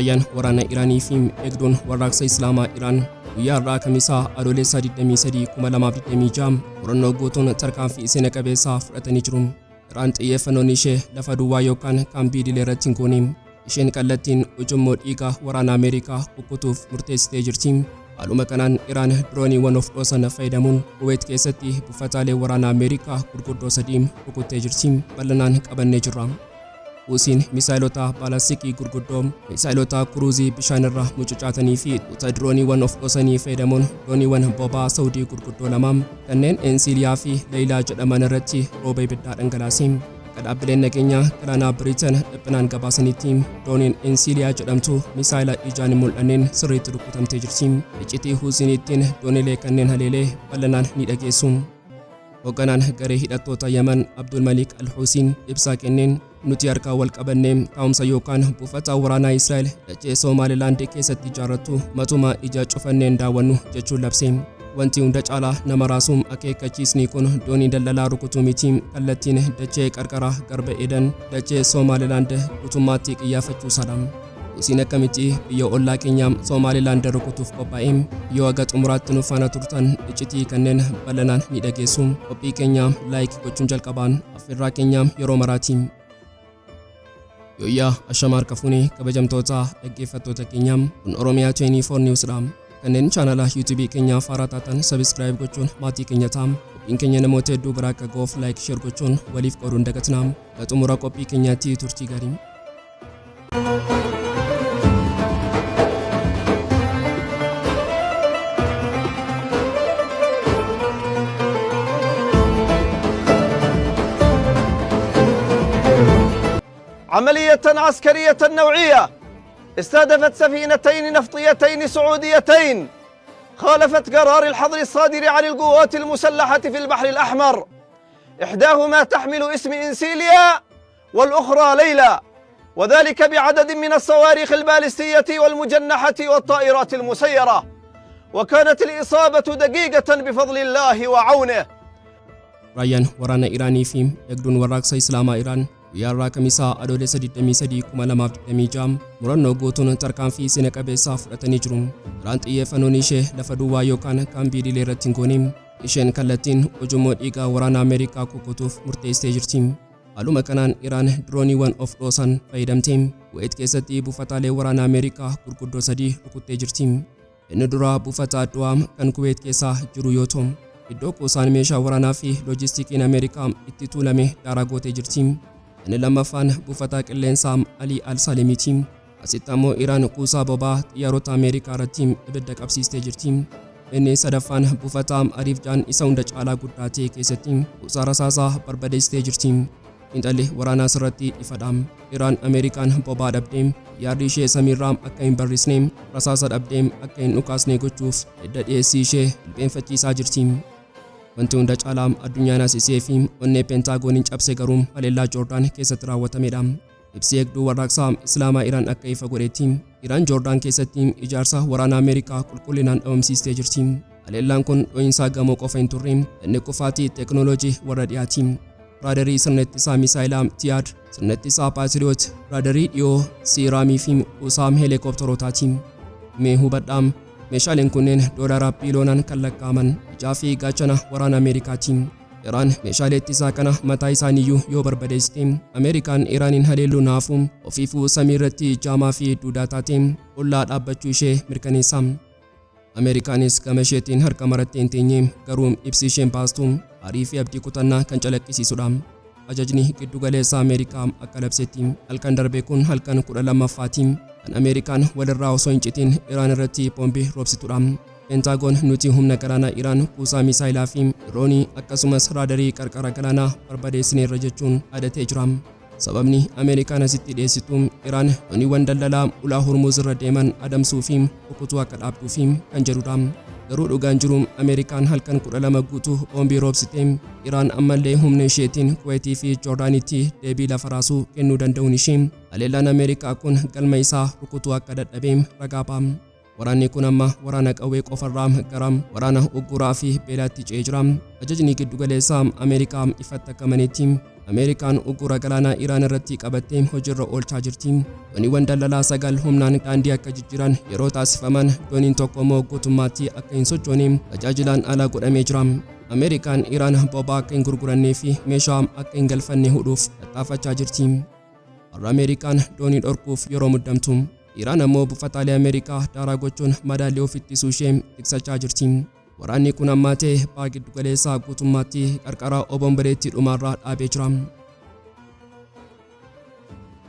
Raayyaan waraana Iraanii fi eegduun warraaqsa Islaamaa Iraan guyyaa har'aa Kamisaa Adoolessa 23 2026 qorannoo guutuun tarkaanfii seena qabeessaa fudhatanii jiru. Iraan xiyyeeffannoon ishee lafa duwwaa yookaan kaambii idilee irratti hin goone. Isheen kallattiin ujummoo dhiigaa waraana Ameerikaa kukkutuuf murteessitee jirti. Haaluma kanaan Iraan dirooniiwwan of dhoosan fayyadamuun Kuwait keessatti buufataalee waraana Ameerikaa gurguddoo sadii rukuttee jirti. Bal'inaan qabannee jirra. Huusiin misaayilota baalastikii gurguddoo, misaayilota kuruuzii bishaanirra mucucaatanii fi dirooniiwwan of dhoosanii fayyadamuun dooniiwwan boba'aa Saawudii gurguddoo lama kanneen Ensiiliyaa fi Leeyilaa jedhaman irratti rooba ibiddaa dhangalaase. Dhaabbileen nageenyaa galaanaa Biriitan dhiphinaan gabaasanitti dooniin Ensiiliyaa jedhamtu misaayila ijaan hin mul'anneen sirriitti rukutamtee jirti. Iccitii Huusiin ittiin dooniilee kanneen haleelee bal'inaan ni dhageessu. Hoogganaan garee hidhattoota Yemen Abdul Malik Al-Huusiin ibsaa kenneen nuti harkaa wal qabannee taa'umsa yookaan buufata waraanaa Israa'el dachee Somaalilaand keessatti ijaarrattu matuma ija cufanneen daawwannu jechuun labse. Wanti hunda caalaa nama raasuun akeekkachiisni kun doonii daldalaa rukutuu miti kallattiin dachee qarqara garba Edan dachee Somaalilaand guutummaatti qiyyaafachuusaadha. Huusiin akkamitti biyya ollaa keenyaa Somaalilaand rukutuuf qophaa'e yoo haga xumuraatti nu faana turtan iccitii kanneen bal'inaan ni dhageessu. Qophii keenya laayik gochuun jalqabaan affeerraa keenya yeroo maraati. Yooyyaa ashamaar kafuuni kabajamtoota dhaggeeffattoota keenya kun Oromiyaa 24 Newsdha. Kanneen chaanala YouTube keenya faaraa taatan subscribe gochuun maatii keenya ta'aa. Qophiin keenya namoota hedduu biraa akka ga'uuf like share gochuun waliif qooduun dagatinaa. Xumura qophii keenyaatti turtii gaarii. عملية عسكرية نوعية استهدفت سفينتين نفطيتين سعوديتين خالفت قرار الحظر الصادر عن القوات المسلحة في البحر الأحمر، إحداهما تحمل اسم إنسيليا والأخرى ليلى، وذلك بعدد من الصواريخ البالستية والمجنحة والطائرات المسيرة، وكانت الإصابة دقيقة بفضل الله وعونه. Raayyaan waraana Iraanii fi eegduun warraaqsa Islaamaa Iraan guyyaa har'aa Kamisaa Adoolessa 23 2026 murannoo guutuun tarkaanfii seena qabeessaa fudhatanii jiru. Iraan xiyyeeffannoon ishee lafa duwwaa yookaan kaambii idilee irratti hin goone. Isheen kallattiin ujummoo dhiigaa waraana Ameerikaa kukkutuuf murteessitee jirti. Haaluma kanaan Iraan dirooniiwwan of dhoosan fayyadamtee Kuwait keessatti buufataalee waraana Ameerikaa gurguddoo sadii rukuttee jirti. Inni dura buufata Addu'aa kan Kuwait keessa jiru yoo ta'u, iddoo kuusaan meeshaa waraanaa fi loojistikiin Ameerikaa itti tuulame daaraa gootee jirti. Inni lammaffaan buufata qilleensaa Ali Al-Salemiiti. Asitti ammoo Iraan kuusaa boba'aa xiyyaarota Ameerikaa irratti ibidda qabsiistee jirti. Inni sadaffaan buufata Ariifjaan isa hunda caalaa guddaa ta'e keessatti kuusaa rasaasaa barbadeessitee jirti. Xiinxalli waraanaa irratti ifadha. Iraan Ameerikaan boba'aa dhabdee yaadni ishee samiirraa akka hin barrisne rasaasa dhabdee akka hin dhukaasne gochuuf edda dhiyeessii ishee jilbeenfachiisaa jirti. Wanti hunda caalaa addunyaan asisee fi onnee Peentaagoniin cabse garuu haleellaa Joordaan keessatti raawwatamedha. Ibsi eegduu warraaqsaa Islaamaa Iraan akka ifa godhetti Iraan Joordaan keessatti ijaarsa waraana Ameerikaa qulqullinaan dhabamsiistee jirti. Haleellaan kun dho'iinsaa gamoo qofa hin turre inni kufaatii teekinooloojii warra dhiyaati. Raadarii sirna ittisaa misaayilaa Tiyaad, sirna ittisaa Paatiriyoot, raadarii dhiyoo Siiraamii fi kuusaa heelikoopterootaati. Mee hubadhaa meeshaaleen kunneen doolaara biiliyoonaan kan lakkaa'aman ijaa fi gaachana waraana Ameerikaati. Iraan meeshaalee ittisaa kana mataa isaaniiyyuu yoo barbadeessite Ameerikaan Iraaniin haleelluu naafu ofiifuu samii irratti jaamaa fi duudaa taate ollaa dhaabbachuu ishee mirkaneessa. Ameerikaanis gama isheetiin harka marattee hin teenye garuu ibsi isheen baastu aarii fi abdii kutannaa kan calaqqisiisudha. Ajajni giddugaleessaa Ameerikaa akka labsetti halkan darbe kun halkan 12ffaati kan Ameerikaan walirraa osoo hin citin Iraan irratti boombii roobsitudha. Peentaagoon nuti humna galaanaa Iraan kuusaa misaayilaa fi diroonii akkasumas raadarii qarqara galaanaa barbadeessineerra jechuun adatee jira. Sababni Ameerikaan asitti dhiyeessitu Iraan dooniiwwan daldalaa ulaa Hormuuz irra deeman adamsuu fi rukutuu akka dhaabduu fi kan jedhudha. Garuu dhugaan jiru Ameerikaan halkan 12 guutuu boombii roobsitee Iraan ammallee humna isheetiin Kuwaitii fi Joordaanitti deebii lafa raasuu kennuu danda'uun ishee haleellaan Ameerikaa kun galma isaa rukutuu akka dadhabee ragaa ba'a. Waraanni kun amma waraana qawwee qofarraa gara waraana ugguraa fi beelaatti ce'ee jira. Ajajni giddugaleessaa Ameerikaa ifatti akka maneetti Ameerikaan uggura galaanaa Iraan irratti qabattee hojiirra oolchaa jirti. Dooniiwwan daldalaa 9 humnaan daandii akka jijjiiran yeroo taasifaman dooniin tokko immoo guutummaatti akka hin sochoone tajaajilaan ala godhamee jira. Ameerikaan Iraan boba'aa akka hin gurgurannee fi meeshaa akka hin galfanne hudhuuf tattaafachaa jirti. Har'a Ameerikaan doonii dhorkuuf yeroo muddamtu. Iraan ammoo buufataalee Ameerikaa daaraa gochuun madaallii of ittisuu ishee tiksachaa jirti. Waraanni kun ammaatee baha giddu galeessaa guutummaatti qarqara obomboleettii dhumaarraa dhaabee jira.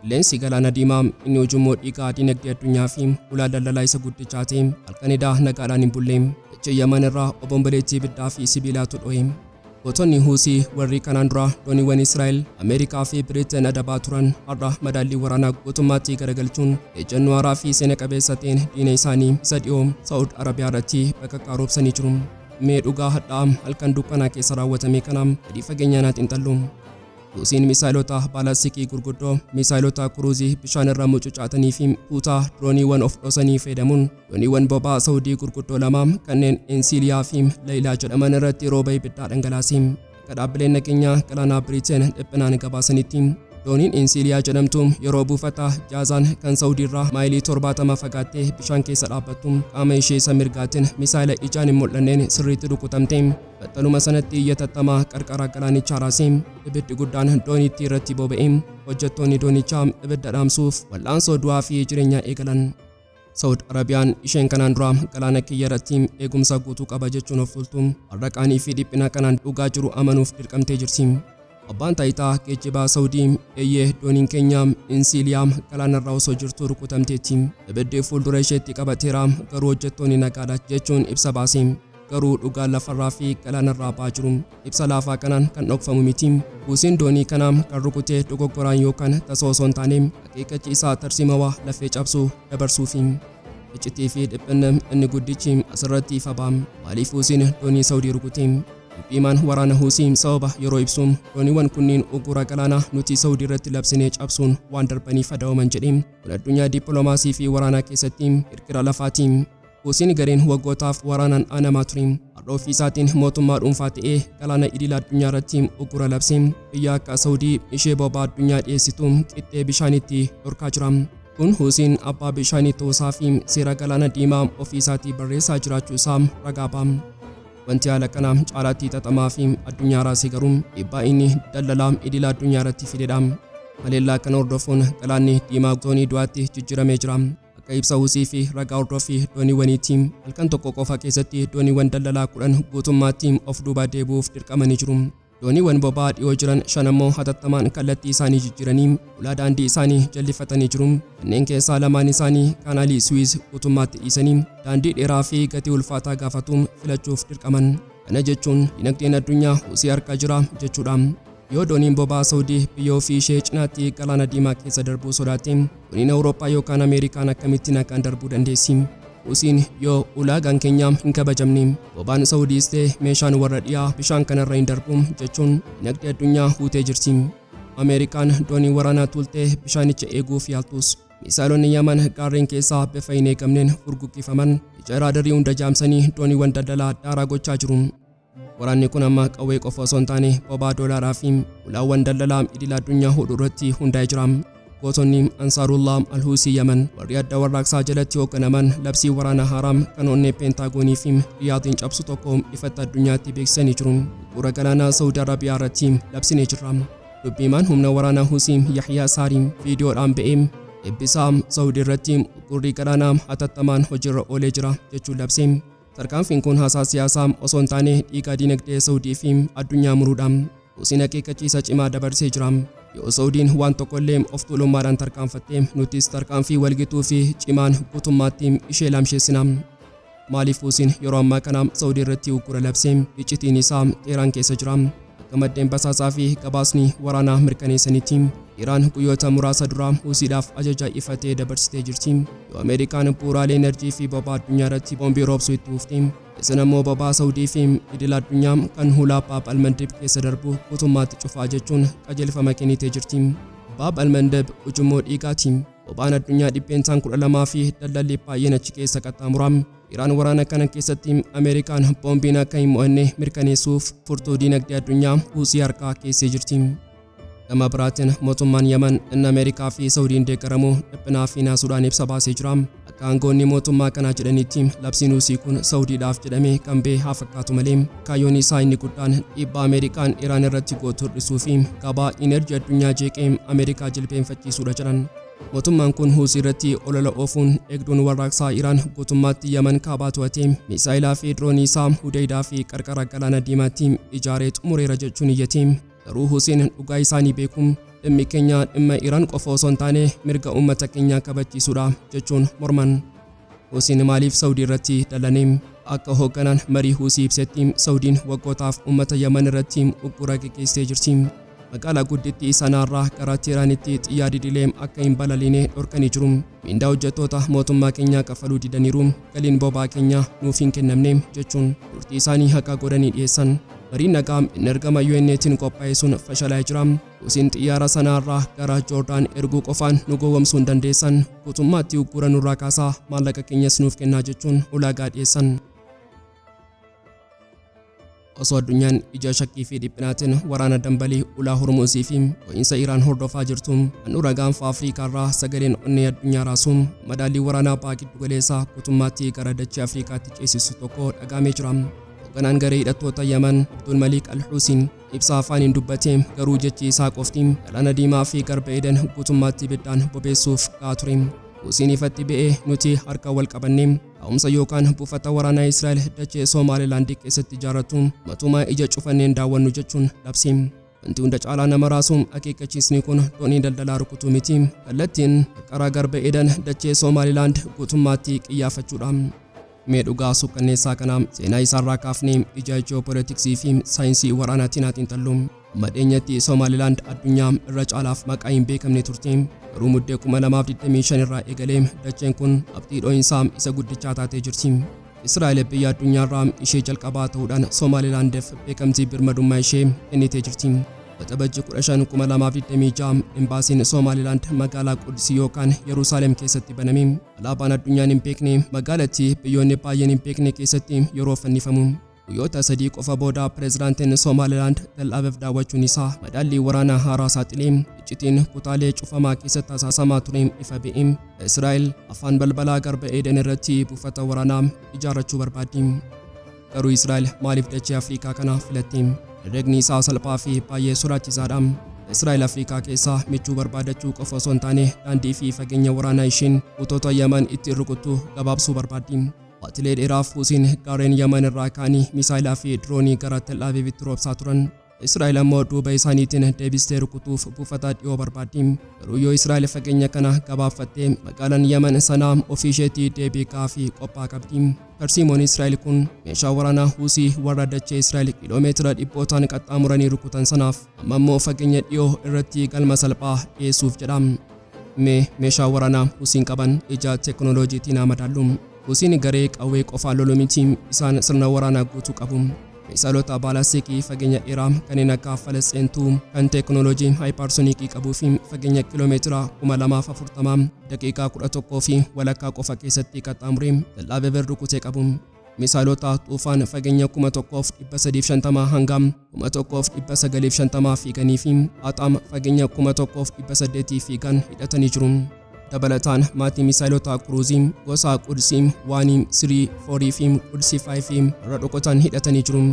Qilleensi galaana diimaa inni ujummoo dhiigaa dinagdee addunyaa fi ulaa daldalaa isa guddicha ta'e halkanidaa nagaadhaan hin bulle. Dachee Yaman irraa obomboleettii ibiddaa fi sibiilaatu dho'e. Gootonni Huusii warri kanaan dura dooniiwwan Israa'el, Ameerikaa fi Biriteen adabaa turan har'a madaallii waraanaa guutummaatti garagalchuun ejjennoo haaraa fi seena qabeessa ta'een diina isaanii isa dhiyoo Saa'ud Arabiyaa irratti bakka roobsanii jiru. Mee dhugaa hadhaa halkan dukkanaa keessa raawwatame kana gadi fageenyaan xiinxallu. Huusiin misaayilota baalastikii gurguddoo, misaayilota kuruuzii bishaan irra mucucaatanii fi tuutaa dirooniiwwan of dhoosanii fayyadamuun dooniiwwan boba'aa Saawudii gurguddoo lama kanneen Ensiiliyaa fi Leeyilaa jedhaman irratti rooba ibiddaa dhangalaase. Akka dhaabbileen nageenyaa galaanaa Biriteen dhiphinaan gabaasanitti dooniin Ensiiliyaa jedhamtu yeroo buufata Jaazaan kan Saawudii irraa maayilii 70 fagaattee bishaan keessa dhaabbattu qaama ishee isa mirgaatiin misaayila ijaan hin mul'anneen sirriitti rukutamte. Battaluma sanatti iyyatattamaa qarqara galaanichaa raasee ibiddi guddaan dooniitti irratti boba'e. Hojjettoonni doonichaa ibidda dhaamsuuf wal'aansoo du'aa fi jireenyaa eegalan. Saa'ud Arabiyaan isheen kanaan dura galaana kiyya irratti eegumsa guutuu qaba jechuun of tuultu har'a qaanii fi dhiphina kanaan dhugaa jiru amanuuf dirqamtee jirti. Abbaan taayitaa geejjibaa Saawudii eeyyee dooniin keenya Ensiiliyaa galaanarraa osoo jirtu rukutamteetti. Ibiddi fuuldura isheetti qabateera garuu hojjettoonni nagaadha jechuun ibsa baase. Garuu dhugaan lafarraa fi galaanarraa ba'aa jiru. Ibsa laafaa kanaan kan dhokfamu miti. Huusiin doonii kanaa kan rukutee dogoggoraan yookaan tasoo osoo hin taane akeekkachiisaa tarsiimawaa lafee cabsuu dabarsuufi. Iccitii fi dhiphinni inni guddichi asirratti ifa ba'a. Maaliif Huusiin doonii Saawudii rukute? Dubbiimaan waraana Huusii sababa yeroo ibsuun dooniiwwan kunniin uggura galaanaa nuti Saawudii irratti labsinee cabsuun waan darbaniif adawwaman jedhe. Kun addunyaa dippiloomaasii fi waraanaa keessatti hirkira lafaati. Huusiin gareen waggootaaf waraanaan aanamaa ture. Har'a ofii isaatiin mootummaa dhuunfaa ta'ee galaana idil addunyaa irratti uggura labse. Biyya akka Saawudii ishee boba'aa addunyaa dhiyeessitu qixxee bishaanitti dhorkaa jira. Kun Huusiin abbaa bishaanii ta'uusaa fi seera galaana diimaa ofii isaatii barreessaa jiraachuu isaa ragaa ba'a. Wanti haala kana caalaatti xaxamaa fi addunyaa raasee garuu dhiibbaa inni daldalaa idil addunyaa irratti fidedha. Haleellaa kana hordofuun galaanni diimaa doonii du'aatti jijjiiramee jira. Akka ibsa Huusii fi ragaa hordofii dooniiwwaniitti halkan tokko qofa keessatti dooniiwwan daldalaa 10 guutummaatti of duuba deebi'uuf dirqamanii jiru. Dooniiwwan boba'aa dhiyoo jiran 5 immoo hatattamaan kallattii isaanii jijjiiranii ulaa daandii isaanii jallifatanii jiru. Kanneen keessaa lamaan isaanii kaanaalii Suwiis guutummaatti dhiisanii daandii dheeraa fi gatii ulfaataa gaafatu filachuuf dirqaman. Kana jechuun dinagdeen addunyaa Huusii harka jira jechuudha. Yoo dooniin boba'aa Saawudii biyya ofii ishee cinaatti galaana diimaa keessa darbuu sodaatte dooniin Awurooppaa yookaan Ameerikaan akkamittiin akkaan darbuu dandeessi? Huusiin yoo ulaagaan keenyaa hin kabajamne boba'aan Saawudiis ta'e meeshaan warra dhiyaa bishaan kanarra hin darbu jechuun dinagdee addunyaa huutee jirti. Ameerikaan doonii waraanaa tuultee bishaanicha eeguuf yaaltus misaayilonni Yaman gaarreen keessaa bifa hin eegamneen furguggifaman ija raadarii hunda jaamsanii dooniiwwan daldalaa daaraa gochaa jiru. Waraanni kun amma qawwee qofa osoo hin taane boba'aa doolaaraa fi ulaawwan daldalaa idil addunyaa hudhuu irratti hundaa'ee jira. Gootonni Ansaarullah Al-Huusii Yaman warri adda warraaqsaa jalatti hoogganaman labsii waraana haaraa kan onnee peentaagoonii fi Riyaadiin cabsu tokko ifatti addunyaatti beeksisanii jiru. Uggura galaanaa Saawudii Arabiyaa irratti labsinee jira. Dubbiimaan humna waraanaa Huusii Yahyaa Saarii viidiyoodhaan ba'ee eebbisaa Saawudii irratti uggurri galaanaa hatattamaan hojiirra oolee jira jechuun labse. Tarkaanfiin kun haasaa siyaasaa osoo hin taane dhiigaa dinagdee Saawudii fi addunyaa muruudha. Huusiin akeekkachiisa cimaa dabarsee jira. Yoo Saawudiin waan tokkollee of tuulummaadhaan tarkaanfatte nutis tarkaanfii walgituu fi cimaan guutummaatti ishee lamsheessina. Maaliif Huusiin yeroo ammaa kana Saawudii irratti uggura labsee iccitiin isaa Teeraan keessa jira? Akka maddeen basaasaa fi gabaasni waraanaa mirkaneessanitti Iraan guyyoota muraasa dura Huusiidhaaf ajaja ifatee dabarsitee jirti. Yoo Ameerikaan bu'uuraalee enerjii fi boba'aa addunyaa irratti boombii roobsuu itti fufte isin immoo boba'aa Saawudii fi idil addunyaa kan hulaa Baab al-Mandeb keessa darbu guutummaatti cufaa jechuun qajeelfama kennitee jirti. Baab al-Mandeb ujummoo dhiigaati. Boba'aan addunyaa dhibbeentaan 12 fi daldalli baay'een achi keessa qaxxaamura. Iraan waraana kana keessatti Ameerikaan boombiin akka hin mo'anne mirkaneessuuf furtuu dinagdee addunyaa Huusii harkaa keessee jirti. Gama biraatiin mootummaan Yemen inni Ameerikaa fi Saudiin deeggaramu dhiphinaa fi naasuudhaan ibsa baasee jira. Akka aangoonni mootummaa kanaa jedhanitti labsiin Huusii kun Saudiidhaaf jedhamee kan ba'e haa fakkaatu malee kaayyoon isaa inni guddaan dhiibbaa Ameerikaan Iraan irratti gootu hir'isuu fi gabaa inerjii addunyaa jeeqee Ameerikaa jilbeenfachiisuudha jedhan. Mootummaan kun Huusii irratti olola oofuun eegduun warraaqsaa Iraan guutummaatti Yemen kaabaa to'atee misaayilaa fi diroonii isaa Hudaydaa fi qarqara galaana diimaatti ijaaree xumureera jechuun iyyate. Garuu Huusiin dhugaa isaanii beekuun dhimmi keenya dhimma Iraan qofa osoo hin taane mirga uummata keenyaa kabachiisuudha jechuun morman. Huusiin maaliif Saudii irratti dallanee? Akka hoogganaan marii Huusii ibsetti Saudiin waggootaaf uummata Yemen irratti uggura gaggeessee jirti. Magaalaa guddittii sanaarraa gara Teeraanitti xiyyaarri didilee akka hin balaliine dhorkanii jiru. Mindaa hojjettoota mootummaa keenyaa kaffaluu didaniiru. Galiin boba'aa keenya nuuf hin kennamne jechuun murtii isaanii haqa godhanii dhiyeessan. Mariin nagaa inni ergama UN'tiin qophaa'e sun fashalaa'ee jira. Huusiin xiyyaara sanaarraa gara Joordaan erguu qofaan nu gowwoomsuu hin dandeessan. Guutummaatti uggura nurraa kaasaa maallaqa keenyas nuuf kennaa jechuun ulaagaa dhiyeessan. Osoo addunyaan ija shakkii fi dhiphinaatiin waraana dambalii ulaa Hormuuzii fi ho'iinsa Iraan hordofaa jirtu handhuura gaanfa Afriikaarraa sagaleen onnee addunyaa raasuun madaallii waraanaa baha giddu galeessaa guutummaatti gara dachee Afriikaatti ceesisu tokko dhagaamee jira. Hoogganaan garee hidhattoota Yemen Abdul Malik Al-Huusiin ibsa afaaniin dubbatee garuu jechi isaa qofti galaana diimaa fi garba Eden guutummaatti ibiddaan bobeessuuf gahaa ture. Huusiin ifatti ba'ee nuti harka wal qabannee taa'umsa yookaan buufata waraanaa Israa'el dachee Somaalilaand keessatti ijaarratu matumaa ija cufanneen daawwannu jechuun labse. Wanti hunda caalaa nama raasuun akeekkachiisni kun doonii daldalaa rukutuu miti. Kallattiin qarqara garba Eden dachee Somaalilaand guutummaatti qiyyaafachuudha. Mee dhugaa suukkanneessaa kana seenaa isaarraa kaafnee ija ji'oopolitiksii fi saayinsii waraanaatiin haa xiinxallu. Madheenyatti Somaalilaand addunyaa irra caalaaf maqaa hin beekamne turte. Garuu muddee 2025 irraa eegalee dacheen kun abdii dho'insaa isa guddichaa taatee jirti. Israa'el biyya addunyaarraa ishee jalqabaa ta'uudhaan Somaalilaandiif beekamtii birmadummaa ishee kennitee jirti. Waxabajjii 15 2026 imbaasiin Somaalilaand magaalaa Qudsii yookaan Yerusaalem keessatti baname. Alaabaan addunyaan hin beekne magaalattii biyyoonni baay'een hin beekne keessatti yeroo fannifamu. Guyyoota sadii qofa booda pireezidaantiin Somaalilaand Tel Aviv daawwachuun isaa madaallii waraanaa haaraa saaxilee iccitiin kutaalee cufamaa keessatti asaasamaa ture ifa ba'e. Israa'el afaan balbalaa garba Eden irratti buufata waraanaa ijaarrachuu barbaaddi. Garuu Israa'el maaliif dachee Afriikaa kana filatte? Herregni isaa salphaa fi baay'ee sodaachisaadha. Israa'el Afriikaa keessaa michuu barbaadachuu qofa osoo hin taane daandii fi fageenya waraanaa isheen buutota Yemen ittiin rukuttu gabaabsuu barbaaddi. Waatilee dheeraaf Huusiin gaarreen Yemen irraa ka'anii misaayilaa fi diroonii gara Tel Avivitti roobsaa turan. Israa'el ammoo duuba isaaniitiin deebistee rukutuuf buufata dhiyoo barbaaddi. Garuu yoo Israa'el fageenya kana gabaabfattee magaalaan Yemen sanaa ofii isheetii deebii ga'aa fi qophaa qabdi. Tarsiimoon Israa'el kun meeshaa waraanaa Huusii warra dachee Israa'el kiiloomeetira dhibbootaan qaxxaamuranii rukutan sanaaf amma immoo fageenya dhiyoo irratti galma salphaa dhiyeessuuf jedha. Meeshaa waraanaa Huusiin qaban ija teekinooloojiitiin haa madaallu. Huusiin garee qawwee qofaan lolu miti, isaan sirna waraanaa guutuu qabu. Misaa'ilota baalaastikii fageenya dheeraa kanneen akka Falasxeentuu kan teekinooloojii haayiparsooniikii qabuu fi fageenya kiiloomeetira 2040 daqiiqaa 11 fi walakkaa qofa keessatti qaxxaamuree Tel Aviv rukutee qabu. Misaa'ilota xuufaan fageenya 1350 hanga 1950 fiiganii fi Haxaam fageenya 1800 fiigan hidhatanii jiru. Dabalataan maatii misaa'ilota Kruuzii gosa Qudsii 1, 3, 4 fi Qudsii 5 irra dhokotan hidhatanii jiru.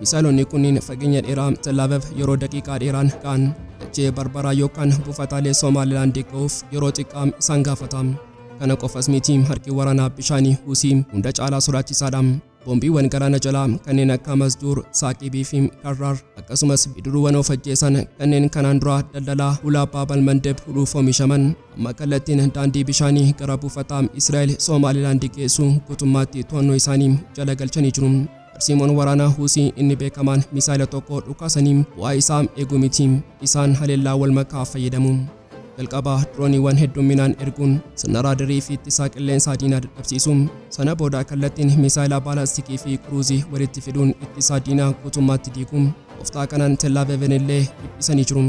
Misaa'ilonni kunniin fageenya dheeraa Tel Aviv yeroo daqiiqaa dheeraan ka'an dachee barbaraa yookaan buufataalee Somaalilaand ga'uuf yeroo xiqqaa isaan gaafata. Kana qofas miti harki waraanaa bishaanii Huusii hunda caalaa sodaachisaadha. Boombiiwwan galaana jalaa kanneen akka Masduur, Saaqibii fi Karrar akkasumas bidiruuwwan of ajjeesan kanneen kanaan dura daldalaa ulaa Baabal Mandeb hudhuuf oomishaman amma kallattiin daandii bishaanii gara buufata Israa'el Somaalilaand geessu guutummaatti to'annoo isaanii jala galchanii jiru. Tarsiimoon waraanaa Huusii inni beekamaan misaa'ila tokko dhukaasanii bu'aa isaa eeguu miti, isaan haleellaa wal makaa fayyadamu. Jalqaba dirooniiwwan hedduminaan erguun sirna raadarii fi ittisaa qilleensaa diinaa dadhabsiisuun sana booda kallattiin misaa'ila baalaastikii fi Kruuzii walitti fiduun ittisaa diinaa guutummaatti diiguun tooftaa kanaan Tel Avivin illee dhiphisanii jiru.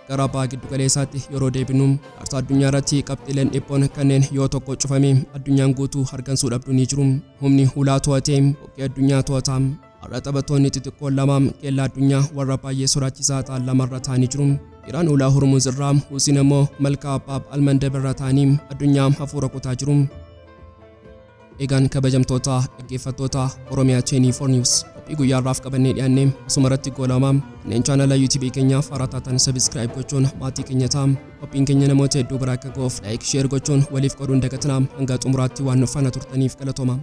Gara baha giddu galeessaatti yeroo deebinu kaartaa addunyaa irratti qabxiileen dhiphoon kanneen yoo tokko cufame addunyaan guutuu hargansuu dhabdu ni jiru. Humni hulaa to'atee buqqee addunyaa to'ata. har'a taphattoonni xixiqqoon lamaam qeellaa addunyaa warra baay'ee sodaachisaa ta'an lamarra ta'anii jiru. Iraan ulaa Hormuz irraa Huusiin immoo malkaa Baab Almandab irra ta'anii addunyaa hafuura kutaa jiru. Egaan kabajamtoota dhaggeeffattoota Oromiyaa 24 News qophii guyyaarraaf qabannee dhiyaanne asuma irratti goolamaa kanneen chaanala YouTube keenyaaf haaraa taatan subscribe gochuun maatii keenya ta'aa. Qophiin keenya namoota hedduu biraa akka ga'uuf like share gochuun waliif qooduun dagatinaa hanga xumuraatti waan nu faana turtaniif galatooma.